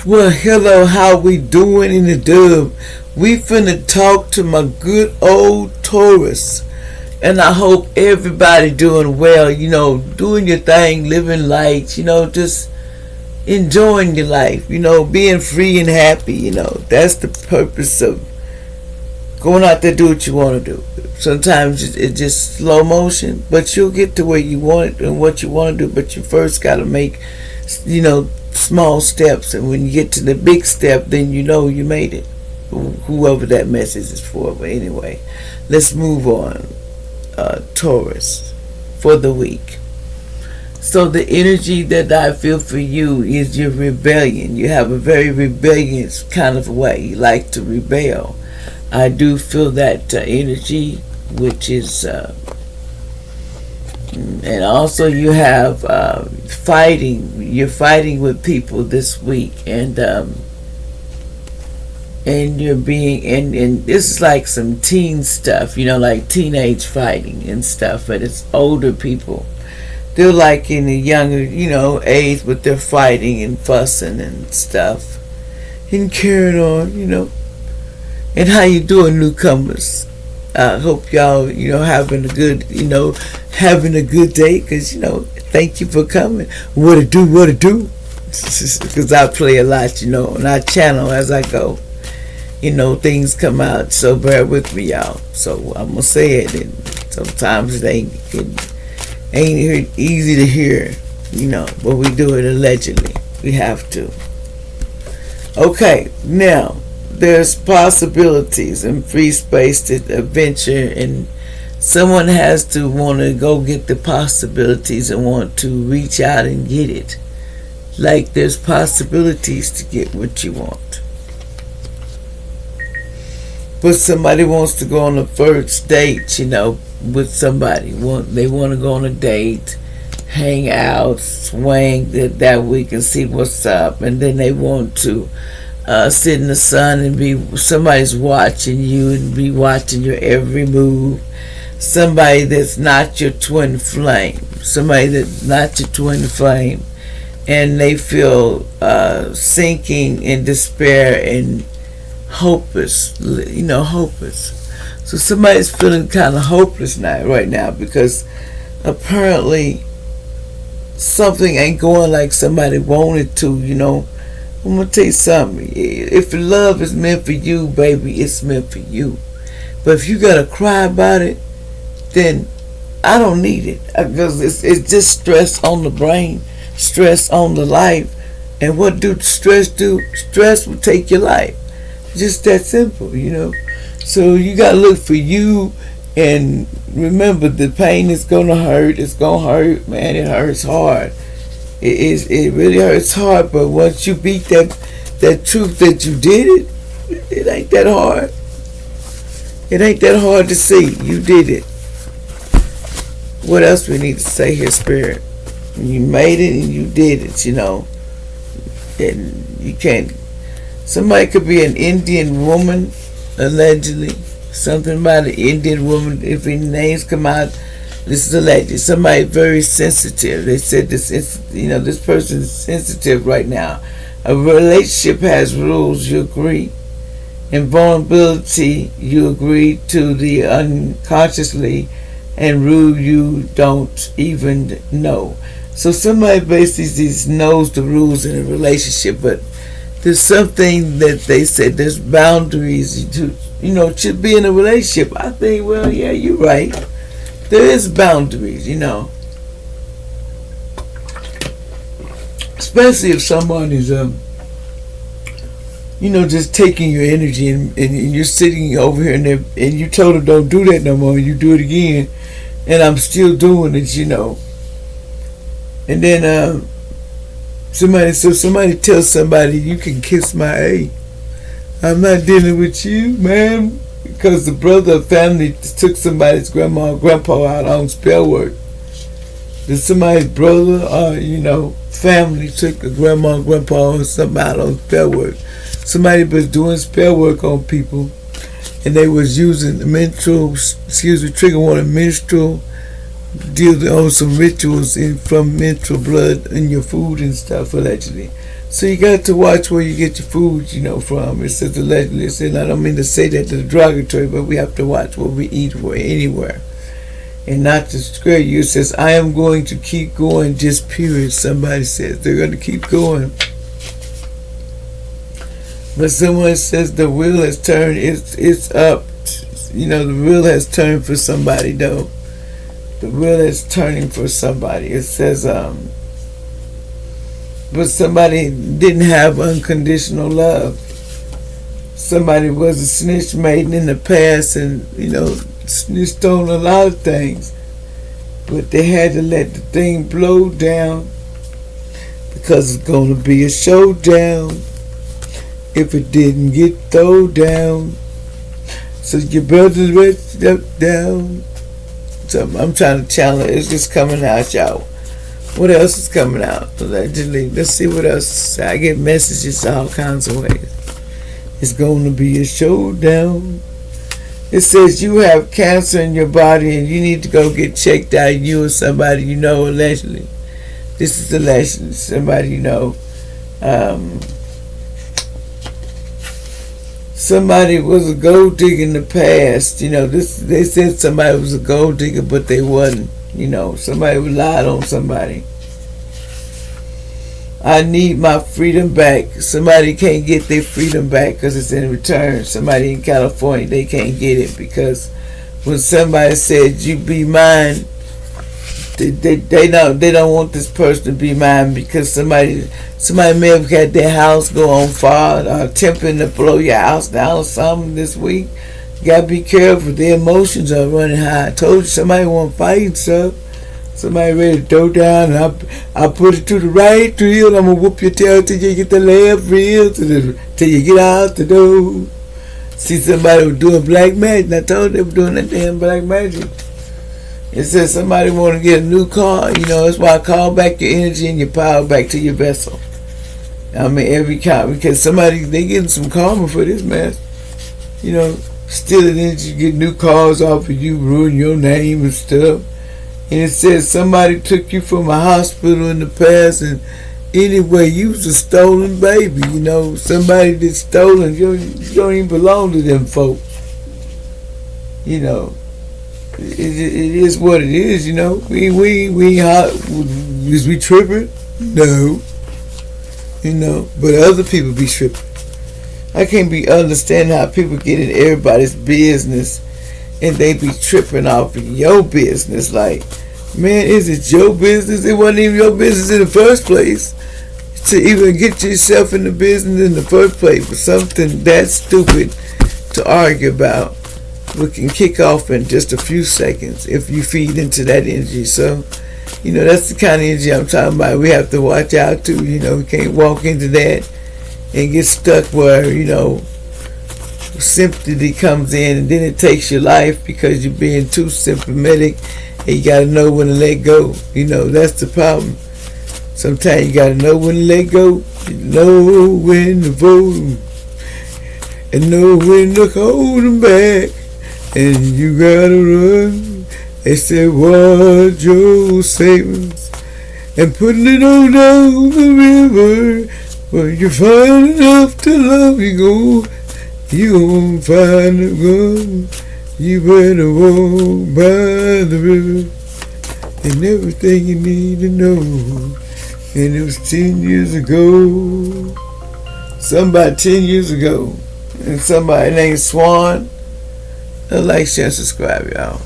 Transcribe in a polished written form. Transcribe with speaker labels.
Speaker 1: Well, hello, how we doing in the dub? We finna talk to my good old Taurus. And I hope everybody doing well, doing your thing, living light, just enjoying your life, being free and happy, That's the purpose of going out there, do what you want to do. Sometimes it's just slow motion, but you'll get to where you want it and what you want to do, but you first got to make, small steps, and when you get to the big step, then you made it, whoever that message is for. But anyway, let's move on. Taurus, for the week. So the energy that I feel for you is your rebellion. You have a very rebellious kind of way. You like to rebel. I do feel that energy, which is and also you have fighting. You're fighting with people this week, and you're being and this is like some teen stuff, like teenage fighting and stuff, but it's older people. They're like in the younger, age, but they're fighting and fussing and stuff and carrying on, And how you doing, newcomers? I hope y'all, having a good, having a good day, because, thank you for coming. What it do? Because I play a lot, on our channel as I go. Things come out, so bear with me, y'all. So I'm gonna say it, and sometimes it ain't easy to hear, but we do it allegedly. We have to. Okay, now there's possibilities and free space to adventure, and someone has to want to go get the possibilities and want to reach out and get it. Like there's possibilities to get what you want. But somebody wants to go on a first date, with somebody. They want to go on a date, hang out, swing that week and see what's up. And then they want to sit in the sun and somebody's watching you and be watching your every move. Somebody that's not your twin flame. Somebody that's not your twin flame. And they feel sinking in despair and hopeless, hopeless. So somebody's feeling kind of hopeless right now because apparently something ain't going like somebody wanted to, I'm going to tell you something. If love is meant for you, baby, it's meant for you. But if you got to cry about it, then I don't need it. Because it's just stress on the brain, stress on the life. And what do stress do? Stress will take your life. Just that simple, So you got to look for you, and remember the pain is going to hurt. It's going to hurt, man. It hurts hard. It really hurts hard, but once you beat that truth that you did it ain't that hard. It ain't that hard to see. You did it. What else we need to say here, Spirit? You made it and you did it, And you can't. Somebody could be an Indian woman, allegedly. Something about an Indian woman. If any names come out, this is alleged. Somebody very sensitive. They said this. This person is sensitive right now. A relationship has rules. You agree. And vulnerability, you agree to the unconsciously, and rule you don't even know. So somebody basically knows the rules in a relationship, but there's something that they said there's boundaries to, should be in a relationship. I think, well, yeah, you're right. There is boundaries, Especially if someone is, just taking your energy and you're sitting over here and you told them don't do that no more. You do it again, and I'm still doing it, And then somebody tells somebody, you can kiss my A. I'm not dealing with you, man, because the brother of family took somebody's grandma or grandpa out on spell work. Did somebody's brother or, family took a grandma or grandpa or something out on spell work. Somebody was doing spell work on people, and they was using trigger warning menstrual, deal on some rituals from menstrual blood in your food and stuff, allegedly. So you got to watch where you get your food, from. It says allegedly. It says, I don't mean to say that to the derogatory, but we have to watch what we eat for anywhere. And not to scare you. It says, I am going to keep going, just period. Somebody says they're going to keep going. But someone says the wheel has turned. It's up. The wheel has turned for somebody, though. The wheel is turning for somebody. It says, but somebody didn't have unconditional love. Somebody was a snitch maiden in the past and, snitched on a lot of things. But they had to let the thing blow down because it's going to be a showdown if it didn't get thrown down. So your brother's ready up down. So I'm trying to channel it. It's just coming out, y'all. What else is coming out? Allegedly. Let's see what else. I get messages all kinds of ways. It's going to be a showdown. It says you have cancer in your body and you need to go get checked out. You or somebody you know, allegedly. This is allegedly. Somebody you know. Somebody was a gold digger in the past. They said somebody was a gold digger, but they wasn't. Somebody lied on somebody. I need my freedom back. Somebody can't get their freedom back because it's in return. Somebody in California, they can't get it because when somebody said you be mine, they don't want this person to be mine because somebody may have had their house go on fire or attempting to blow your house down or something this week. You gotta be careful. Their emotions are running high. I told you somebody want fighting stuff. Somebody ready to throw down. And I put it to the right reel. I'm gonna whoop your tail till you get the left reel till you get out the door. See, somebody was doing black magic. I told they were doing that damn black magic. It says somebody want to get a new car. That's why I call back your energy and your power back to your vessel. I mean, every car, because they getting some karma for this mess. Stealing energy, get new cars off of you, ruin your name and stuff. And it says somebody took you from a hospital in the past, and anyway, you was a stolen baby. Somebody that's stolen. You don't even belong to them folks. It is what it is. We hot. Is we tripping? No. But other people be tripping. I can't be understanding how people get in everybody's business and they be tripping off of your business. Like, man, is it your business? It wasn't even your business in the first place to even get yourself in the business in the first place. But something that stupid to argue about, we can kick off in just a few seconds if you feed into that energy. So, that's the kind of energy I'm talking about. We have to watch out too. We can't walk into that and get stuck where, sympathy comes in and then it takes your life because you're being too symptomatic and you got to know when to let go. That's the problem. Sometimes you got to know when to let go, know when to vote, and know when to hold them back, and you got to run. They said, watch your savings and putting it on down the river. When you find enough to love, you gon' find a gun. You better walk by the river and everything you need to know. And it was 10 years ago. Somebody 10 years ago. And somebody named Swan. Like, share, subscribe, y'all.